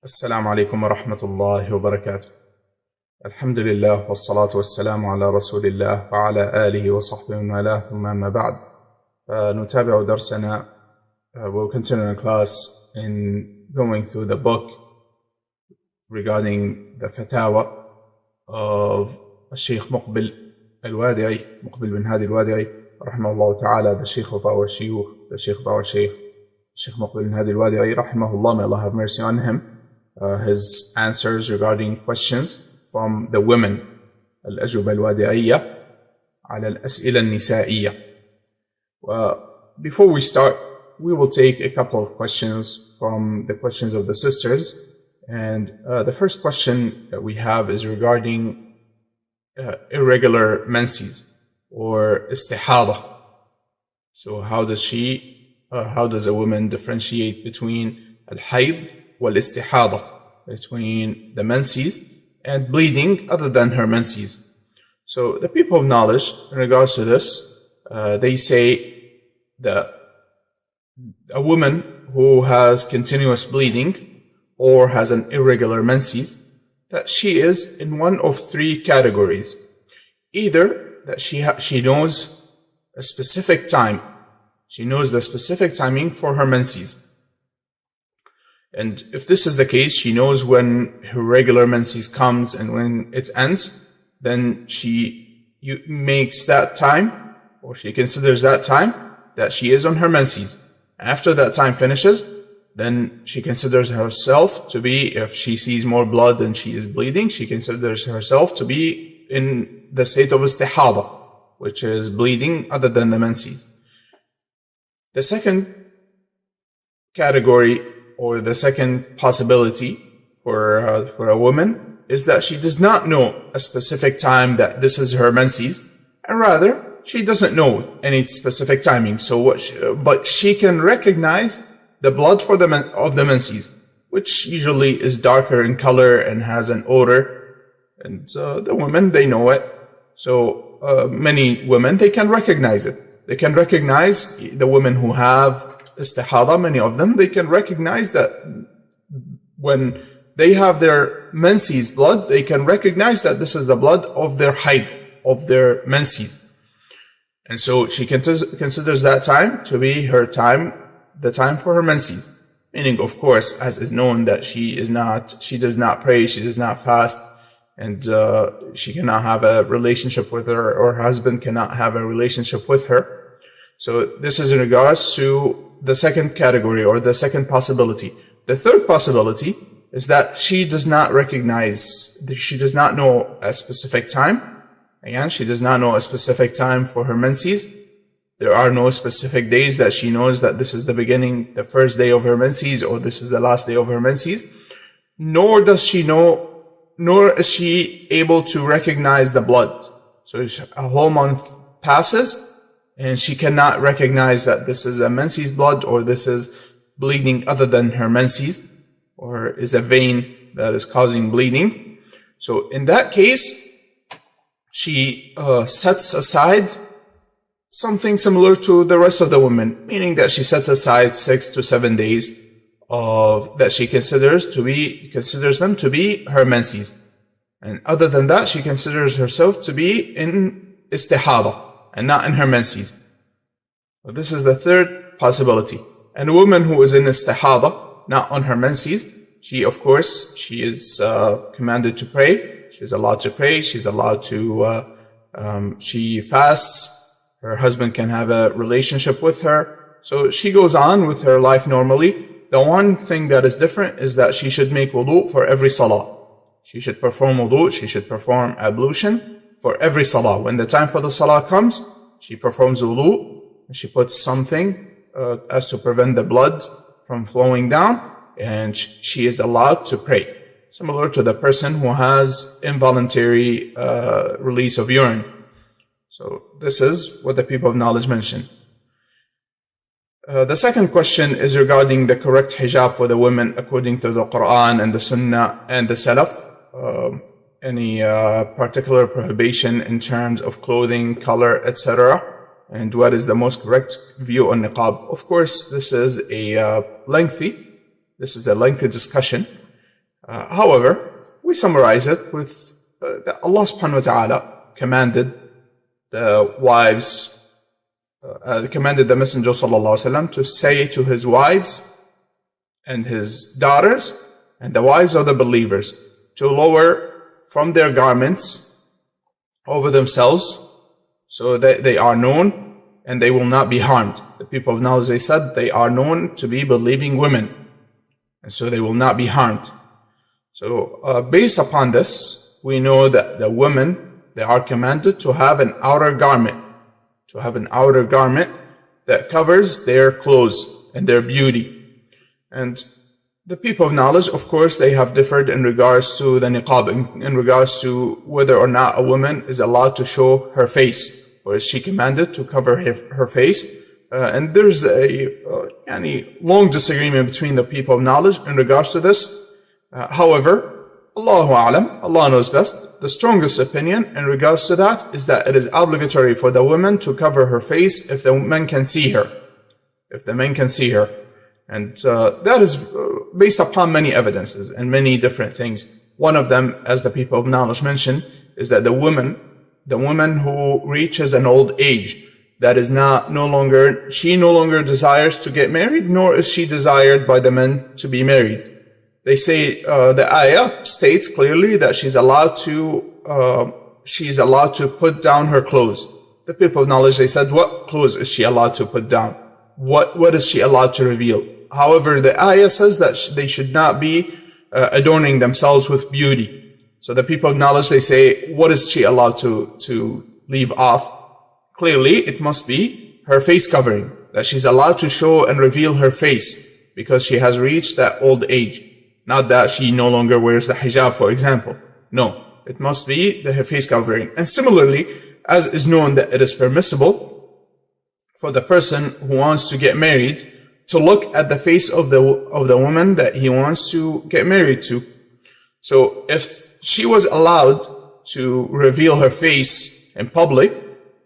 السلام عليكم ورحمة الله وبركاته. الحمد لله والصلاة والسلام على رسول الله وعلى آله وصحبه ومن والاه ثم أما بعد. نتابع درسنا. We'll continue in class in going through the book regarding the fatwa of Shaykh Muqbil al-Wadi'i, Muqbil bin Hadi al-Wadi'i, rahimahullah ta'ala, the Shaykh of our Shaykh, the Shaykh of our Shaykh, Shaykh Muqbil bin Hadi al-Wadi'i, rahimahullah, may Allah have mercy on him. His answers regarding questions from the women, الأجوبة الوادعية على الأسئلة النسائية. Before we start, we will take a couple of questions from the questions of the sisters. And the first question that we have is regarding irregular menses or istihada. So how does a woman differentiate between al-hayd wal-istihada, between the menses and bleeding other than her menses? So the people of knowledge in regards to this, they say that a woman who has continuous bleeding or has an irregular menses, that she is in one of three categories. Either that she knows a specific time, she knows the specific timing for her menses. And if this is the case, she knows when her regular menses comes and when it ends, then she makes that time, or she considers that time that she is on her menses. After that time finishes, then she considers herself to be, if she sees more blood and she is bleeding, she considers herself to be in the state of istihada, which is bleeding other than the menses. The second category, or the second possibility for a woman, is that she does not know a specific time that this is her menses, and rather she doesn't know any specific timing. So but she can recognize the blood of the menses, which usually is darker in color and has an odor, and the women, they know it. So many women, they can recognize it. They can recognize the women who have istihada, many of them, they can recognize that when they have their menses blood, they can recognize that this is the blood of their hayd, of their menses. And so she considers that time to be her time, the time for her menses. Meaning, of course, as is known, that she does not pray, she does not fast, and she cannot have a relationship with her husband cannot have a relationship with her. So this is in regards to the second category, or the second possibility. The third possibility is that she does not know a specific time. Again, she does not know a specific time for her menses. There are no specific days that she knows that this is the beginning, the first day of her menses, or this is the last day of her menses. Nor is she able to recognize the blood. So a whole month passes, and she cannot recognize that this is a menses blood, or this is bleeding other than her menses, or is a vein that is causing bleeding. So in that case, she sets aside something similar to the rest of the women, meaning that she sets aside 6 to 7 days that she considers them to be her menses. And other than that, she considers herself to be in istihada and not in her menses. So this is the third possibility. And a woman who is in istihada, not on her menses, she is commanded to pray. She's allowed to pray. She's allowed to, she fasts. Her husband can have a relationship with her. So she goes on with her life normally. The one thing that is different is that she should make wudu for every salah. She should perform wudu. She should perform ablution for every salah. When the time for the salah comes, she performs wudu, and she puts something as to prevent the blood from flowing down, and she is allowed to pray. Similar to the person who has involuntary release of urine. So this is what the people of knowledge mention. The second question is regarding the correct hijab for the women according to the Quran and the Sunnah and the Salaf. Any particular prohibition in terms of clothing, color, etc., and what is the most correct view on niqab. Of course, this is a lengthy discussion, However, we summarize it with that Allah subhanahu wa ta'ala commanded the wives, commanded the Messenger sallallahu alaihi wasallam to say to his wives and his daughters and the wives of the believers to lower from their garments over themselves so that they are known and they will not be harmed. The people of knowledge, they said, they are known to be believing women, and so they will not be harmed. So based upon this, we know that the women, they are commanded to have an outer garment, that covers their clothes and their beauty. And the people of knowledge, of course, they have differed in regards to the niqab, in regards to whether or not a woman is allowed to show her face, or is she commanded to cover her face. And there's a long disagreement between the people of knowledge in regards to this. However, Allahu A'lam, Allah knows best. The strongest opinion in regards to that is that it is obligatory for the woman to cover her face if the men can see her. And that is based upon many evidences and many different things. One of them, as the people of knowledge mentioned, is that the woman who reaches an old age, that is she no longer desires to get married, nor is she desired by the men to be married. They say the ayah states clearly that she's allowed to put down her clothes. The people of knowledge, they said, what clothes is she allowed to put down? What is she allowed to reveal? However, the ayah says that they should not be adorning themselves with beauty. So the people of knowledge, they say, what is she allowed to leave off? Clearly, it must be her face covering, that she's allowed to show and reveal her face because she has reached that old age. Not that she no longer wears the hijab, for example. No, it must be her face covering. And similarly, as is known that it is permissible for the person who wants to get married to look at the face of the woman that he wants to get married to. So if she was allowed to reveal her face in public,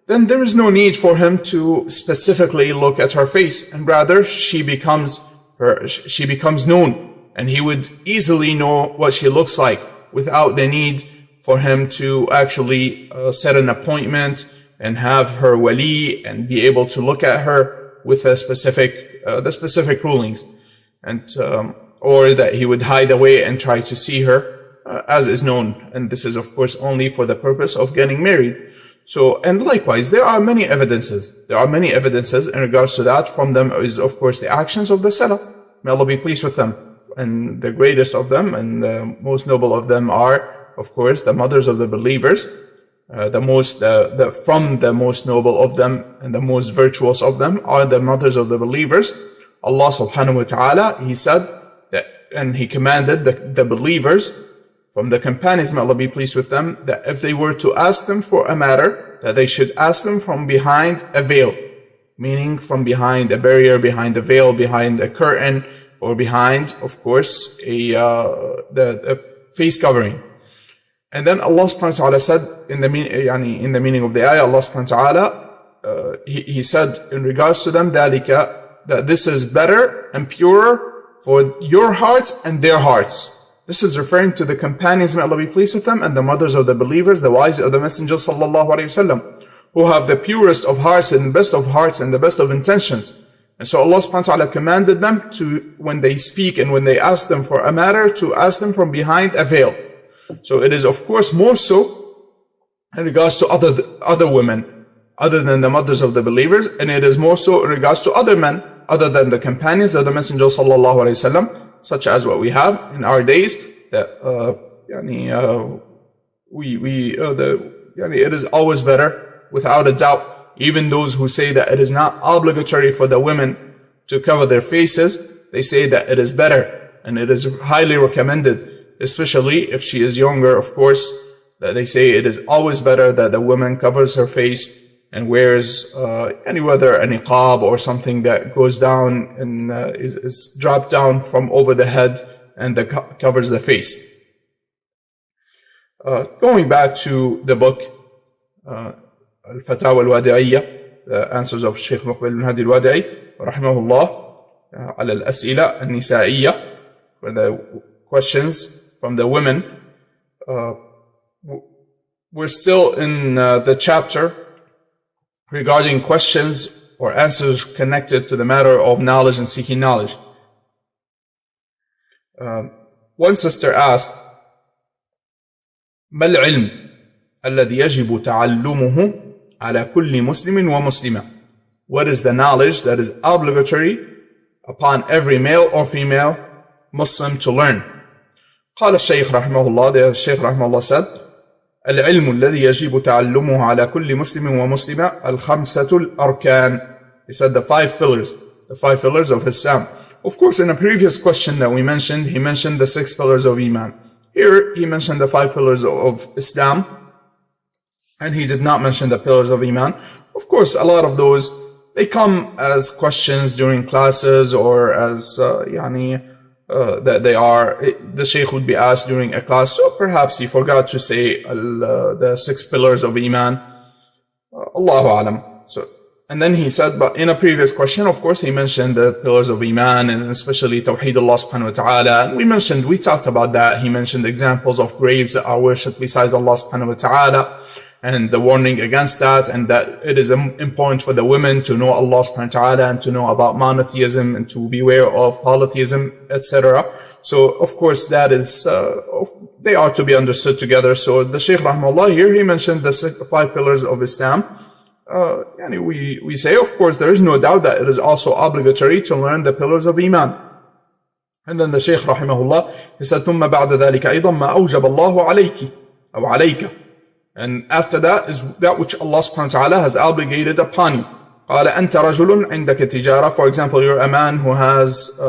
then there is no need for him to specifically look at her face, and rather she becomes known, and he would easily know what she looks like without the need for him to actually set an appointment and have her wali and be able to look at her with the specific rulings, and or that he would hide away and try to see her, as is known. And this is, of course, only for the purpose of getting married. So, and likewise, there are many evidences in regards to that. From them is, of course, the actions of the Salaf. May Allah be pleased with them. And the greatest of them and the most noble of them are, of course, the mothers of the believers. From the most noble of them and the most virtuous of them are the mothers of the believers. Allah subhanahu wa ta'ala, He said that, and He commanded the believers from the companions, may Allah be pleased with them, that if they were to ask them for a matter, that they should ask them from behind a veil, meaning from behind a barrier, behind a veil, behind a curtain, or behind, of course, the face covering. And then Allah subhanahu wa ta'ala said, in the meaning of the ayah, Allah subhanahu wa ta'ala, He said in regards to them, that this is better and purer for your hearts and their hearts. This is referring to the companions, may Allah be pleased with them, and the mothers of the believers, the wives of the Messenger sallallahu alaihi wasallam, who have the purest of hearts and the best of hearts and the best of intentions. And so Allah subhanahu wa ta'ala commanded them to, when they speak and when they ask them for a matter, to ask them from behind a veil. So it is, of course, more so in regards to other women, other than the mothers of the believers, and it is more so in regards to other men, other than the companions of the Messenger sallallahu alaihi wasallam, such as what we have in our days, that it is always better, without a doubt. Even those who say that it is not obligatory for the women to cover their faces, they say that it is better and it is highly recommended, especially if she is younger, of course, that they say it is always better that the woman covers her face and wears whether a niqab or something that goes down and is dropped down from over the head and that covers the face. Going back to the book, Al-Fatawa Al-Wadi'iyya, the answers of Shaykh Muqbil al-Hadi al-Wadi'i, rahimahullah, ala al-as'ila al-nisa'iyya, for the questions from the women. We're still in the chapter regarding questions or answers connected to the matter of knowledge and seeking knowledge. One sister asked, ما العلم الذي يجب تعلمه على كل مسلم ومسلمة? What is the knowledge that is obligatory upon every male or female Muslim to learn? قال الشيخ رحمه الله, the Shaykh رحمه الله said, العلم الذي يجب تعلمه على كل مسلم ومسلمة الخمسة الأركان. He said the 5 pillars of Islam. Of course, in a previous question that we mentioned, he mentioned the 6 pillars of Iman. Here, he mentioned the 5 pillars of Islam, and he did not mention the pillars of Iman. Of course, a lot of those, they come as questions during classes, or as, that they are, the Shaykh would be asked during a class. So perhaps he forgot to say the 6 pillars of Iman. Allahu Alam. And then he said, but in a previous question, of course, he mentioned the pillars of Iman, and especially Tawheed Allah subhanahu wa ta'ala. And we talked about that. He mentioned examples of graves that are worshipped besides Allah subhanahu wa ta'ala, and the warning against that, and that it is important for the women to know Allah subhanahu wa ta'ala, and to know about monotheism, and to beware of polytheism, etc. So, of course, that is, they are to be understood together. So the Shaykh rahimahullah here, he mentioned the 5 pillars of Islam. We say, of course, there is no doubt that it is also obligatory to learn the pillars of Iman. And then the Shaykh rahimahullah, he said, ثم بعد ذلك أيضا ما أوجب الله عليك أو عليك. And after that is that which Allah subhanahu wa ta'ala has obligated upon you. قال أنت رجل عندك تجارة. For example, you're a man who has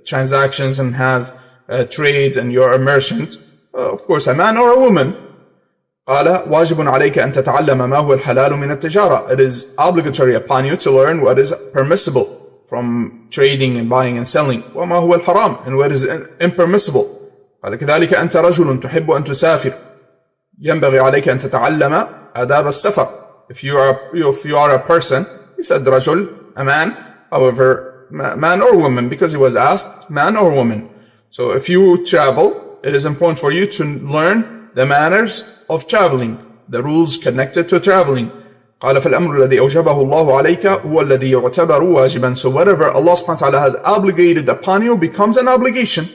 transactions and has trades, and you're a merchant. Of course, a man or a woman. قال واجب عليك أن تتعلم ما هو الحلال من التجارة. It is obligatory upon you to learn what is permissible from trading and buying and selling. وما هو الحرام, and what is impermissible. قال كذلك أنت رجل تحب أن تسافر. ينبغي عليك أن تتعلم آداب السفر. If you are a person, he said رجل, a man, however, man or woman, because he was asked man or woman. So if you travel, it is important for you to learn the manners of traveling, the rules connected to traveling. قال فالأمر الذي أوجبه الله عليك هو الذي يعتبر واجبا. So whatever Allah subhanahu wa ta'ala has obligated upon you becomes an obligation.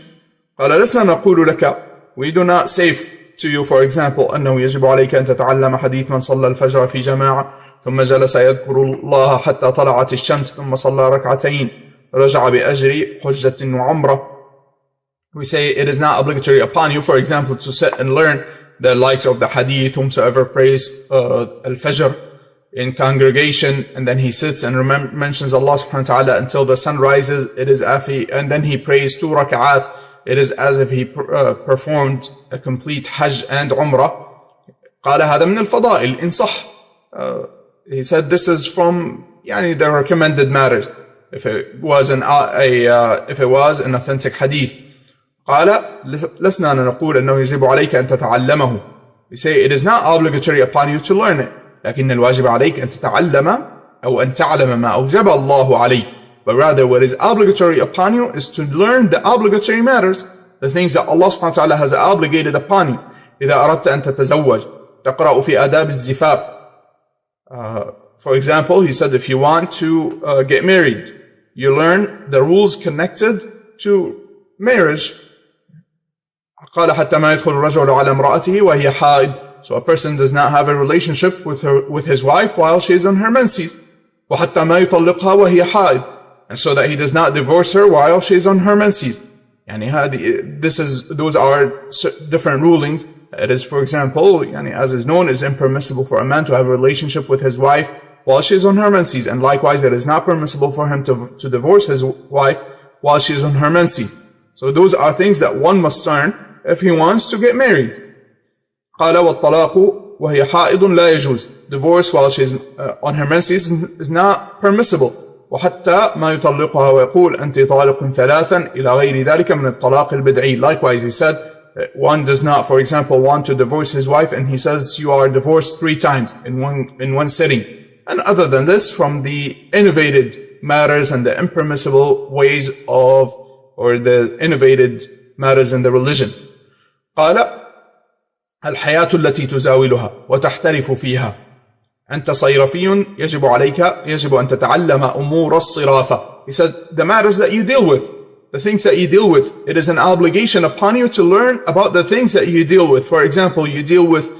قال لسنا نقول لك, we do not say to you, for example, أنه يجب عليك أن تتعلم حديث من صلى الفجر في جماعة ثم جلس يذكر الله حتى طلعت الشمس ثم صلى ركعتين رجع بأجر حجة وعمرة. We say it is not obligatory upon you, for example, to sit and learn the likes of the hadith, whomsoever prays al-fajr in congregation, and then he sits and mentions Allah subhanahu wa ta'ala until the sun rises. It is and then he prays 2 rak'at. It is as if he performed a complete hajj and umrah. قال هذا من الفضائل إن صح. He said this is from the recommended matters, if it was an authentic hadith. قال لسنا نقول أنه يجب عليك أن تتعلمه. We say it is not obligatory upon you to learn it. لكن الواجب عليك أن تتعلم أو أن تعلم ما أوجب الله عليك. But rather what is obligatory upon you is to learn the obligatory matters, the things that Allah subhanahu wa ta'ala has obligated upon you. إذا أردت أن تتزوج تقرأ في آداب الزفاف. For example, he said if you want to get married, you learn the rules connected to marriage. قال حتى ما يدخل الرجل على امرأته وهي حائض. So a person does not have a relationship with his wife while she is on her menses. وحتى ما يطلقها وهي حائض. And so that he does not divorce her while she is on her menses. Those are different rulings. It is, for example, as is known, is impermissible for a man to have a relationship with his wife while she is on her menses. And likewise, it is not permissible for him to divorce his wife while she is on her menses. So those are things that one must learn if he wants to get married. قال والطلاق وهي حائض لا يجوز. Divorce while she is on her menses is not permissible. وحتى ما يطلقها ويقول أنت طالق ثلاثا إلى غير ذلك من الطلاق البدعي. Likewise, he said one does not, for example, want to divorce his wife and he says you are divorced 3 times in one sitting. And other than this, from the innovated matters and the impermissible ways of, or the innovated matters in the religion. قال الحياة التي تزاولها وتحترف فيها أنت صيرفي يجب أن تتعلم أمور الصرافة. He said, the matters that you deal with, the things that you deal with, it is an obligation upon you to learn about the things that you deal with. For example, you deal with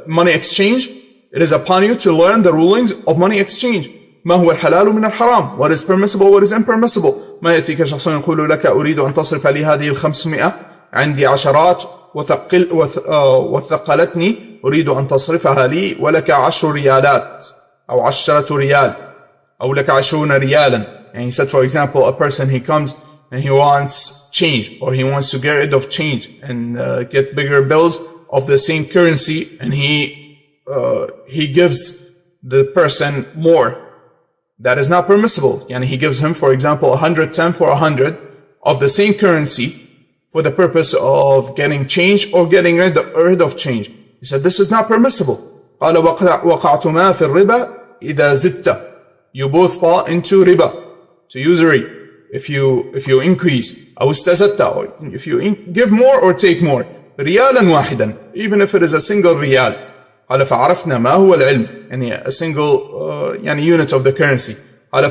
money exchange. It is upon you to learn the rulings of money exchange. ما هو الحلال من الحرام? What is permissible, what is impermissible? ما يأتيك شخص يقول لك أريد أن تصرف لي هذه 500 عندي عشرات وثقلتني أريد أن تصرفها لي ولك 10 ريالات أو 10 ريال أو لك 20 ريالا. And he said, for example, a person, he comes and he wants change, or he wants to get rid of change and get bigger bills of the same currency, and he gives the person more. That is not permissible. Yani he gives him, for example, 110 for 100 of the same currency for the purpose of getting change or getting rid of change. He said, this is not permissible. قال وقعتما في الربا إذا زدت. You both fall into riba, to usury, if you increase. أو استزدت, or if you give more or take more. ريالا واحدا, even if it is a single ريال. قال فعرفنا ما هو العلم, يعني a single unit of the currency. قال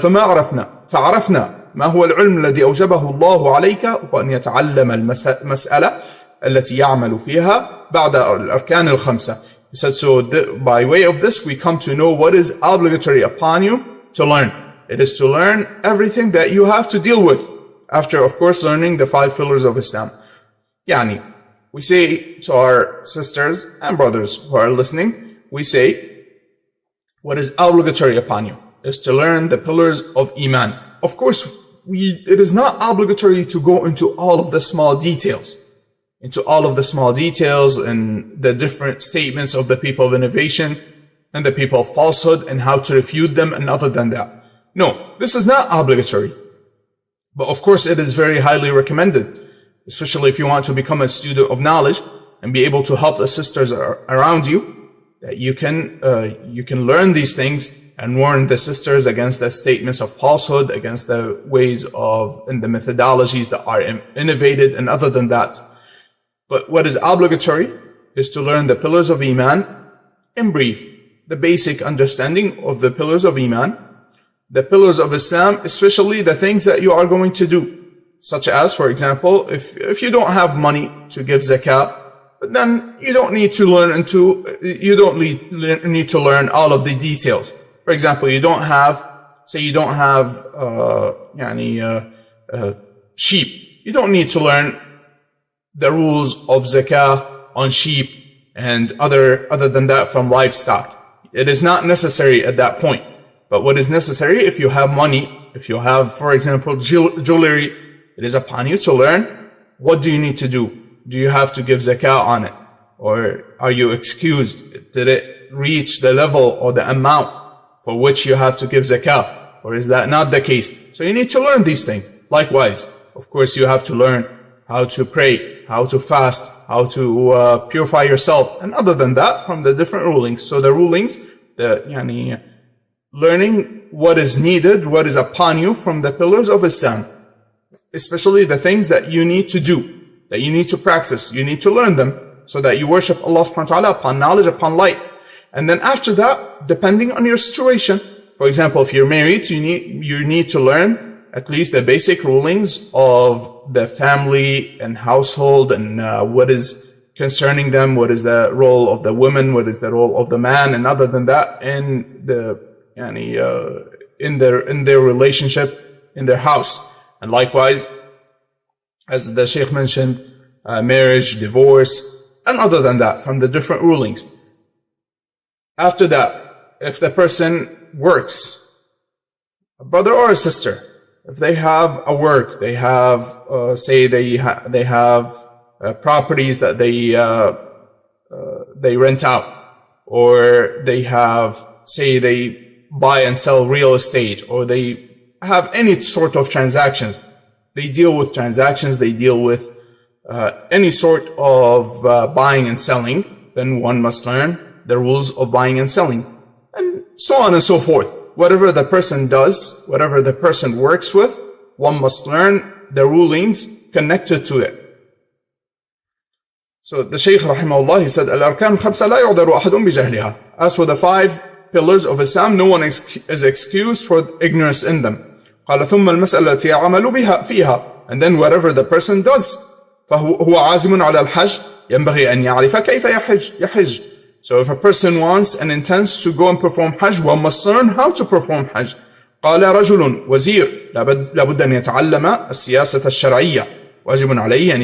فعرفنا ما هو العلم الذي أوجبه الله عليك, وأن يتعلم المسألة التي يعمل فيها بعد الأركان الخمسة. He said, so by way of this we come to know what is obligatory upon you to learn. It is to learn everything that you have to deal with after, of course, learning the 5 pillars of Islam. Yani, we say to our sisters and brothers who are listening, we say, what is obligatory upon you is to learn the pillars of Iman. Of course, it is not obligatory to go into all of the small details, and the different statements of the people of innovation and the people of falsehood and how to refute them and other than that. No, this is not obligatory. But of course, it is very highly recommended, especially if you want to become a student of knowledge and be able to help the sisters around you, that you can learn these things and warn the sisters against the statements of falsehood, against the ways of and the methodologies that are innovated and other than that. But what is obligatory is to learn the pillars of Iman in brief, the basic understanding of the pillars of Iman, the pillars of Islam, especially the things that you are going to do, such as, for example, if you don't have money to give zakah, then you don't need to learn all of the details. For example, you don't have sheep. You don't need to learn the rules of zakah on sheep and other than that from livestock. It is not necessary at that point. But what is necessary, if you have money, if you have, for example, jewelry, it is upon you to learn, what do you need to do? Do you have to give zakah on it? Or are you excused? Did it reach the level or the amount for which you have to give zakah? Or is that not the case? So you need to learn these things. Likewise, of course, you have to learn how to pray, how to fast, how to purify yourself, and other than that, from the different rulings. So the rulings, learning what is needed, what is upon you from the pillars of Islam, especially the things that you need to do, that you need to practice, you need to learn them, so that you worship Allah subhanahu wa ta'ala upon knowledge, upon light. And then after that, depending on your situation, for example, if you're married, you need to learn at least the basic rulings of the family and household and what is concerning them, what is the role of the woman, what is the role of the man, and other than that, in their relationship, in their house. And likewise, as the Shaykh mentioned, marriage, divorce, and other than that, from the different rulings. After that, if the person works, a brother or a sister, if they have a work, they have, they have properties that they rent out, or they have, they buy and sell real estate, or they have any sort of transactions. They deal with transactions, they deal with any sort of buying and selling, then one must learn the rules of buying and selling, and so on and so forth. Whatever the person does, whatever the person works with, one must learn the rulings connected to it. So the Shaykh rahimahullah, he said, Al-Arkan al-Khamsa la yu'daru ahadun bijahliha. As for the 5 pillars of Islam, no one is excused for ignorance in them. قال ثم المسألة التي يعمل بها فيها. And then whatever the person does, فهو عازم على الحج ينبغي أن يعرف كيف يحج. So if a person wants and intends to go and perform Hajj, one must learn how to perform Hajj. قال رجل وزير لابد أن يتعلم السياسة الشرعية. واجب عليه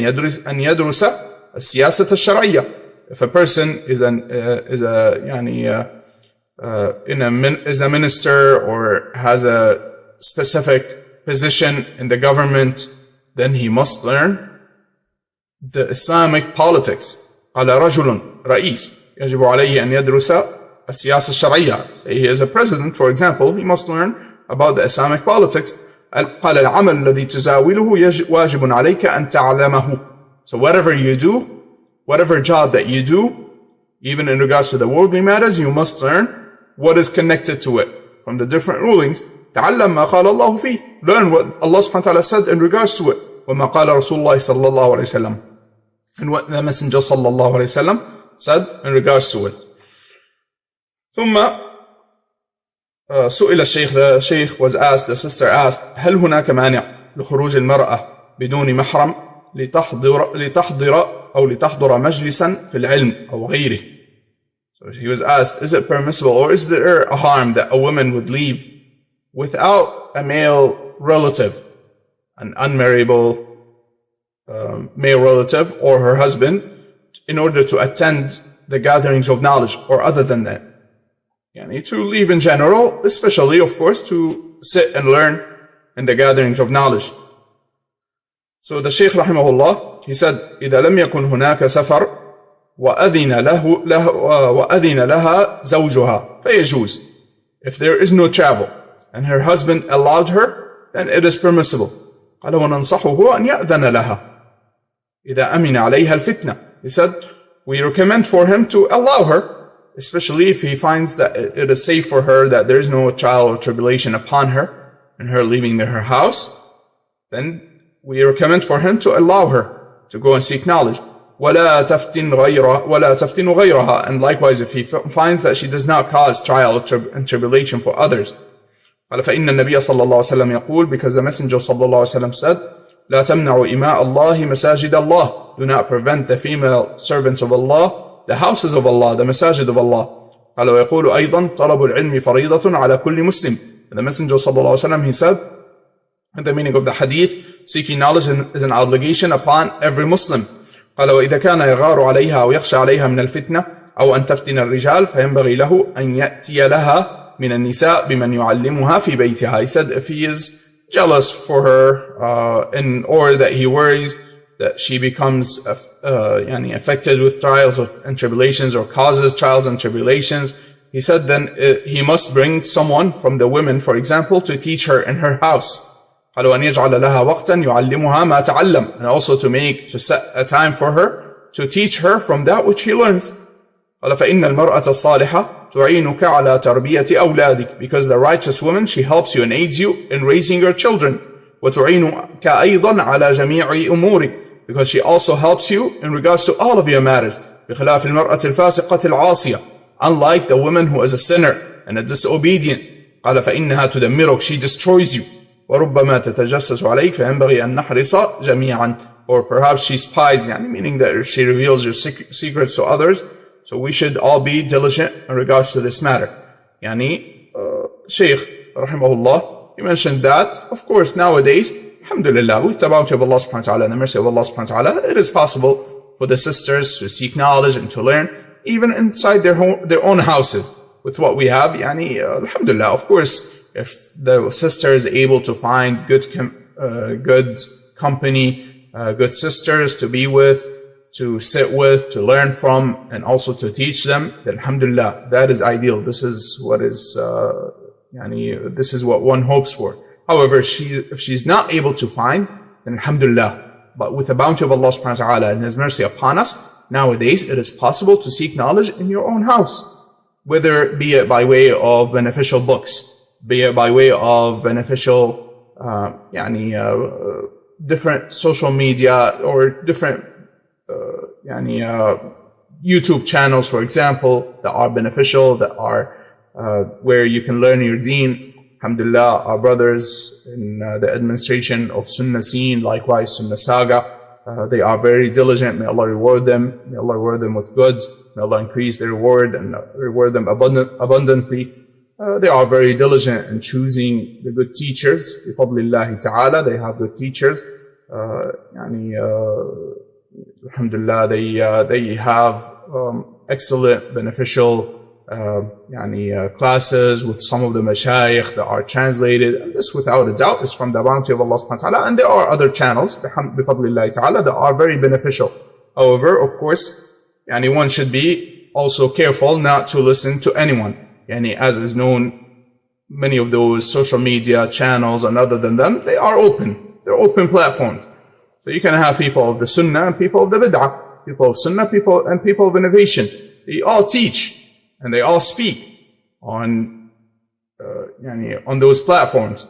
أن يدرس السياسة الشرعية. If a person is a minister or has a specific position in the government, then he must learn the Islamic politics. قال رجل رئيس يجب عليه أن يدرس السياسة الشرعية. Say he is a president, for example, he must learn about the Islamic politics. قال العمل الذي تزاوله واجب عليك أن تعلمه. So whatever you do, whatever job that you do, even in regards to the worldly matters, you must learn what is connected to it from the different rulings. تعلم ما قال الله فيه. Learn what Allah subhanahu wa ta'ala said in regards to it. وما قال رسول الله صلى الله عليه وسلم. And what the Messenger صلى الله عليه وسلم said in regards to it. ثم سئل الشيخ, the Shaykh was asked, the sister asked, هل هناك مانع لخروج المرأة بدون محرم لتحضر مجلسا في العلم أو غيره. So he was asked, is it permissible or is there a harm that a woman would leave without a male relative, an unmarriable male relative or her husband, in order to attend the gatherings of knowledge, or other than that? Yani to leave in general, especially of course to sit and learn in the gatherings of knowledge. So the Shaykh rahimahullah, he said, إذا لم يكن هناك سفر وأذن لها زوجها فيجوز. If there is no travel and her husband allowed her, then it is permissible. قال وننصحه أن يأذن لها إذا أمن عليها الفتنة. He said, we recommend for him to allow her, especially if he finds that it is safe for her, that there is no trial or tribulation upon her and her leaving her house, then we recommend for him to allow her to go and seek knowledge. ولا تفتن غيرها. And likewise, if he finds that she does not cause trial and tribulation for others. قال فإن النبي صلى الله عليه وسلم يقول, because the Messenger صلى الله عليه وسلم said, لا تمنعوا إماء الله مساجد الله. Do not prevent the female servants of Allah, the houses of Allah, the masajid of Allah. قال ويقول أيضا طلب العلم فريضة على كل مسلم. And the Messenger صلى الله عليه وسلم, he said, and the meaning of the hadith, seeking knowledge is an obligation upon every Muslim. قال وإذا كان يغار عليها أو يخشى عليها من الفتنة أو أن تفتن الرجال فينبغي له أن يأتي لها من النساء بمن يعلمها في بيتها. He said if he is jealous for her or that he worries that she becomes affected with trials and tribulations or causes trials and tribulations, he said then he must bring someone from the women, for example, to teach her in her house. قال وأن يجعل لها وقتا يعلمها ما تعلم. And also to set a time for her to teach her from that which he learns. قال فإن المرأة الصالحة تعينك على تربية أولادك. Because the righteous woman, she helps you and aids you in raising your children. وتعينك أيضا على جميع أمورك. Because she also helps you in regards to all of your matters. بخلاف المرأة الفاسقة العاصية. Unlike the woman who is a sinner and a disobedient. قال فإنها تدمرك. She destroys you. وربما تتجسس عليك فينبغي أن نحرص جميعا. Or perhaps she spies, meaning that she reveals your secrets to others. So we should all be diligent in regards to this matter. Shaykh rahimahullah, he mentioned that, of course, nowadays, alhamdulillah, with the bounty of Allah subhanahu wa ta'ala and the mercy of Allah subhanahu wa ta'ala, it is possible for the sisters to seek knowledge and to learn, even inside their own houses. With what we have, alhamdulillah, of course, if the sister is able to find good company, good sisters to be with, to sit with, to learn from, and also to teach them, then alhamdulillah, that is ideal. This is what is, this is what one hopes for. However, if she's not able to find, then alhamdulillah. But with the bounty of Allah subhanahu wa ta'ala and His mercy upon us, nowadays it is possible to seek knowledge in your own house. Whether be it by way of beneficial books, be it by way of beneficial different social media or different YouTube channels, for example, that are beneficial, that are where you can learn your deen. Alhamdulillah, our brothers in the administration of Sunnah Scene, likewise Sunnah Saga, they are very diligent. May Allah reward them. May Allah reward them with good. May Allah increase their reward and reward them abundantly. They are very diligent in choosing the good teachers. Bifadlillahi ta'ala, they have good teachers. Alhamdulillah, they have excellent, beneficial classes with some of the Shaykh that are translated. And this, without a doubt, is from the bounty of Allah subhanahu wa ta'ala. And there are other channels, bifadlillahi ta'ala, that are very beneficial. However, of course, one should be also careful not to listen to anyone. As is known, many of those social media channels and other than them, they are open. They're open platforms. So you can have people of the Sunnah and people of the Bid'ah, people of Sunnah, people of innovation. They all teach and they all speak on those platforms.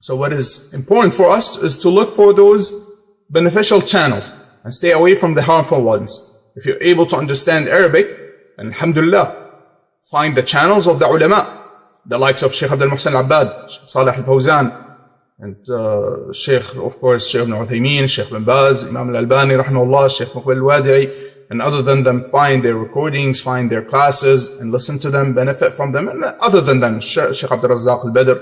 So what is important for us is to look for those beneficial channels and stay away from the harmful ones. If you're able to understand Arabic, then alhamdulillah, find the channels of the ulama, the likes of Shaykh Abdul Muhsin al-Abbad, Shaykh Salih al-Fawzan, and Shaykh, of course, Shaykh ibn Uthaymeen, Shaykh bin Baz, Imam al-Albani, rahimahullah, Shaykh Muqbil al-Wadi'i, and other than them, find their recordings, find their classes, and listen to them, benefit from them. And other than them, Shaykh Abdul Razzaq al-Badr,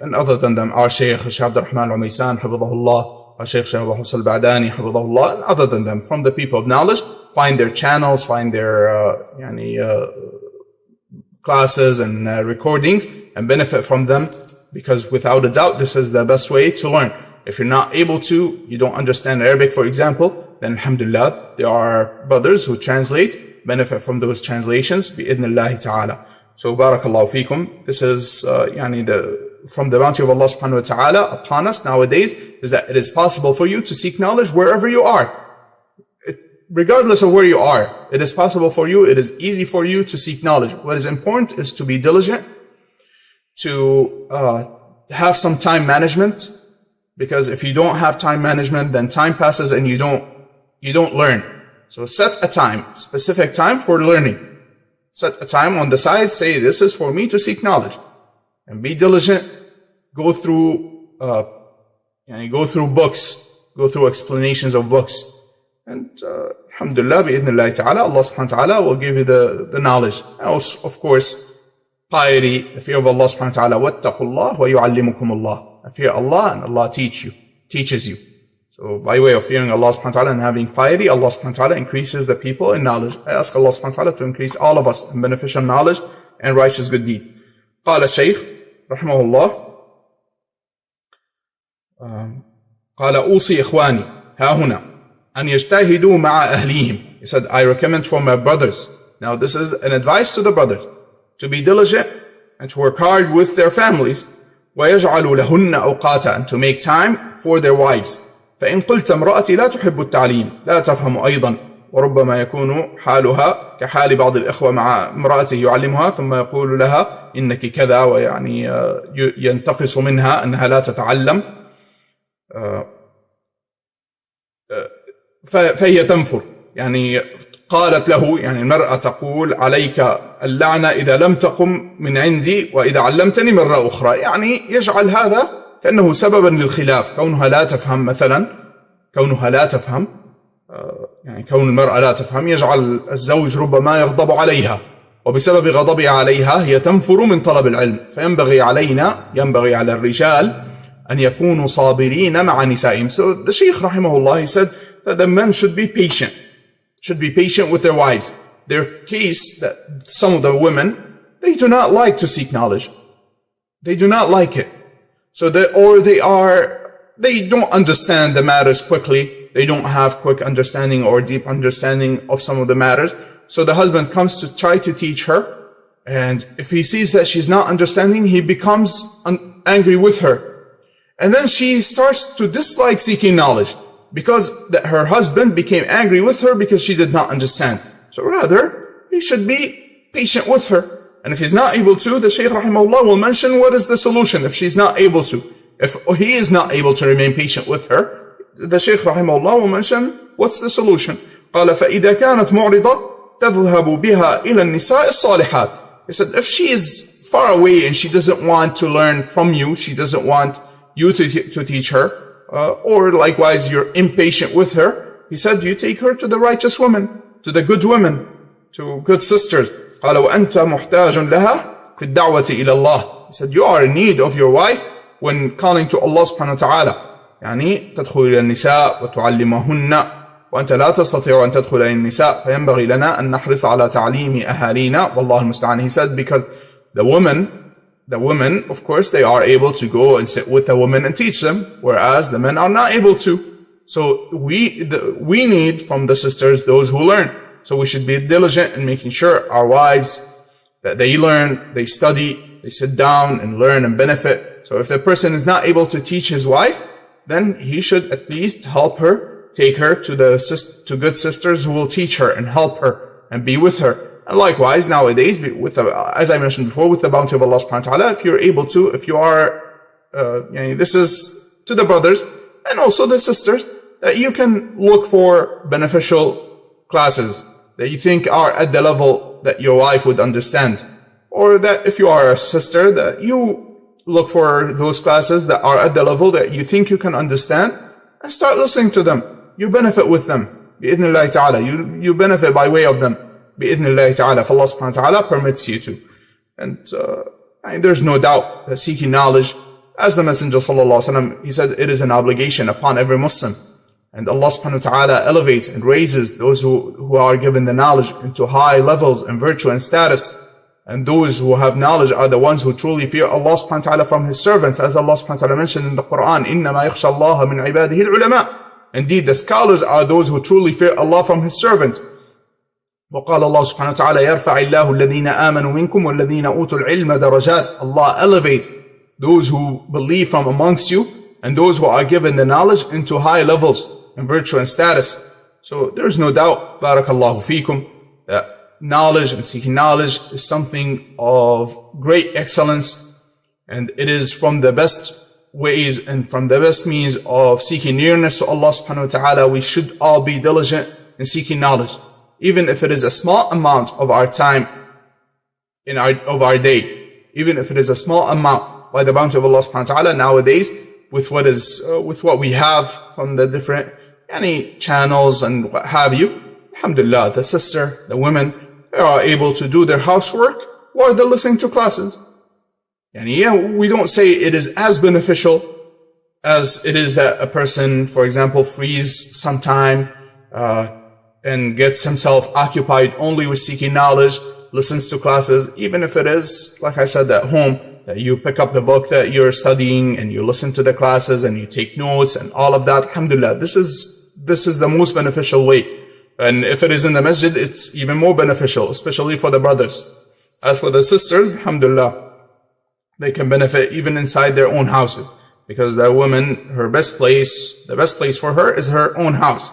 and other than them, our Shaykh Abdul Rahman al-Maysan, hafidhahullah, our Shaykh Abu Hussein al-Ba'dani, hafidhahullah, and other than them, from the people of knowledge, find their channels, find their classes and recordings, and benefit from them, because without a doubt, this is the best way to learn. If you're not able to, you don't understand Arabic, for example, then alhamdulillah, there are brothers who translate, benefit from those translations, bi'idhnillahi ta'ala. So barakallahu feekum. This is from the bounty of Allah subhanahu wa ta'ala upon us nowadays, is that it is possible for you to seek knowledge wherever you are. Regardless of where you are, it is possible for you, it is easy for you to seek knowledge. What is important is to be diligent, to have some time management, because if you don't have time management, then time passes and you don't learn. So set a time, specific time for learning. Set a time on the side, say this is for me to seek knowledge. And be diligent, go through books, go through explanations of books. And alhamdulillah, bi'idhnillahi ta'ala, Allah subhanahu wa ta'ala will give you the knowledge. And also, of course, piety, the fear of Allah subhanahu wa ta'ala, wattaqullah wa yu'allimukum Allah. Fear Allah and Allah teaches you. So by way of fearing Allah subhanahu wa ta'ala and having piety, Allah subhanahu wa ta'ala increases the people in knowledge. I ask Allah subhanahu wa ta'ala to increase all of us in beneficial knowledge and righteous good deeds. قال الشيخ رحمه الله قال أوصي إخواني ها هنا أن يجتهدوا مع أهليهم. He said, I recommend for my brothers. Now this is an advice to the brothers, to be diligent and to work hard with their families. ويجعلوا لهن أوقاتا, and to make time for their wives. فإن قلت امرأتي لا تحب التعليم لا تفهم أيضا وربما يكون حالها كحال بعض الإخوة مع امرأته يعلمها ثم يقول لها إنك كذا ينتقص منها أنها لا تتعلم فهي تنفر. قالت له المرأة تقول عليك اللعنة إذا لم تقم من عندي وإذا علمتني مرة أخرى. يجعل هذا كأنه سببا للخلاف. كونها لا تفهم مثلا، كونها لا تفهم، كون المرأة لا تفهم يجعل الزوج ربما يغضب عليها، وبسبب غضبها عليها هي تنفر من طلب العلم. فينبغي على الرجال أن يكونوا صابرين مع نسائهم. So the Shaykh rahimahullah, he said that the men should be patient with their wives. Their case that some of the women, they do not like to seek knowledge. They do not like it. So they don't understand the matters quickly. They don't have quick understanding or deep understanding of some of the matters. So the husband comes to try to teach her. And if he sees that she's not understanding, he becomes angry with her. And then she starts to dislike seeking knowledge, because her husband became angry with her because she did not understand. So rather, he should be patient with her. And if he's not able to, the Shaykh rahimahullah will mention what is the solution if she's not able to. If he is not able to remain patient with her, the Shaykh rahimahullah will mention, what's the solution? قال فإذا كانت معرضة تذهب بها إلى النساء الصالحات. He said, if she is far away and she doesn't want to learn from you, she doesn't want you to teach her, or likewise you're impatient with her, he said, you take her to the righteous women, to the good women, to good sisters. قال وأنت محتاج لها في الدعوة إلى الله. He said, you are in need of your wife when calling to Allah subhanahu wa ta'ala. يعني تدخل إلى النساء وتعلمهن وأنت لا تستطيع أن تدخل إلى النساء فينبغي لنا أن نحرص على تعليم أهالينا والله المستعان. He said, because the women, of course, they are able to go and sit with the women and teach them, whereas the men are not able to. So we need from the sisters those who learn. So we should be diligent in making sure our wives, that they learn, they study, they sit down and learn and benefit. So if the person is not able to teach his wife, then he should at least help her, take her to good sisters who will teach her and help her and be with her. And likewise, nowadays, as I mentioned before, with the bounty of Allah subhanahu wa ta'ala, if you're able to, if you are, this is to the brothers and also the sisters, that you can look for beneficial classes that you think are at the level that your wife would understand. Or that if you are a sister, that you look for those classes that are at the level that you think you can understand and start listening to them. You benefit with them. Bi-idhnillahi ta'ala. You benefit by way of them. Bi-idhnillahi ta'ala. If Allah subhanahu wa ta'ala permits you to. And there's no doubt that seeking knowledge, as the Messenger sallallahu alaihi wasallam, he said, it is an obligation upon every Muslim. And Allah subhanahu wa ta'ala elevates and raises those who are given the knowledge into high levels in virtue and status. And those who have knowledge are the ones who truly fear Allah subhanahu wa ta'ala from His servants. As Allah subhanahu wa ta'ala mentioned in the Quran, إِنَّمَا يَخْشَى اللَّهَ مِنْ عِبَادِهِ الْعُلَمَاءِ. Indeed, the scholars are those who truly fear Allah from His servants. وقال الله سبحانه وتعالى يرفع الله الذين آمنوا منكم والذين أوتوا العلم درجات. Allah elevates those who believe from amongst you and those who are given the knowledge into high levels in virtue and status. So there's no doubt, barakallahu feekum, that knowledge and seeking knowledge is something of great excellence, and it is from the best ways and from the best means of seeking nearness to Allah subhanahu wa ta'ala. We should all be diligent in seeking knowledge, even if it is a small amount of our time of our day, even if it is a small amount. By the bounty of Allah subhanahu wa ta'ala, nowadays, with what we have from the different channels and what have you, alhamdulillah, the sister, the women, they are able to do their housework while they're listening to classes. We don't say it is as beneficial as it is that a person, for example, frees some time and gets himself occupied only with seeking knowledge, listens to classes, even if it is, like I said, at home, that you pick up the book that you're studying and you listen to the classes and you take notes and all of that. Alhamdulillah, this is the most beneficial way. And if it is in the masjid, it's even more beneficial, especially for the brothers. As for the sisters, alhamdulillah, they can benefit even inside their own houses, because the woman, the best place for her is her own house.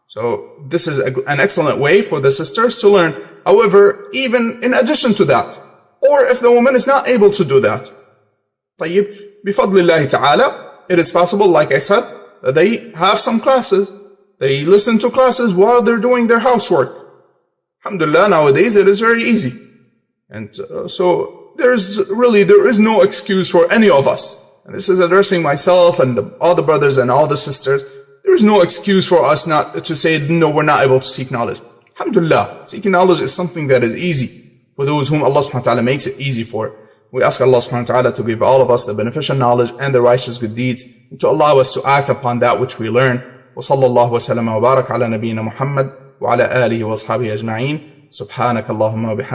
So this is an excellent way for the sisters to learn. However, even in addition to that, or if the woman is not able to do that, bifadlillahi ta'ala, it is possible, like I said, that they have some classes. They listen to classes while they're doing their housework. Alhamdulillah, nowadays it is very easy. And so there is no excuse for any of us. And this is addressing myself and all the brothers and all the sisters. There is no excuse for us not to say, no, we're not able to seek knowledge. Alhamdulillah, seeking knowledge is something that is easy for those whom Allah subhanahu wa ta'ala makes it easy for. We ask Allah subhanahu wa ta'ala to give all of us the beneficial knowledge and the righteous good deeds, and to allow us to act upon that which we learn. وصلى الله وسلم وبارك على نبينا محمد وعلى آله وأصحابه أجمعين. سبحانك اللهم وبحمدك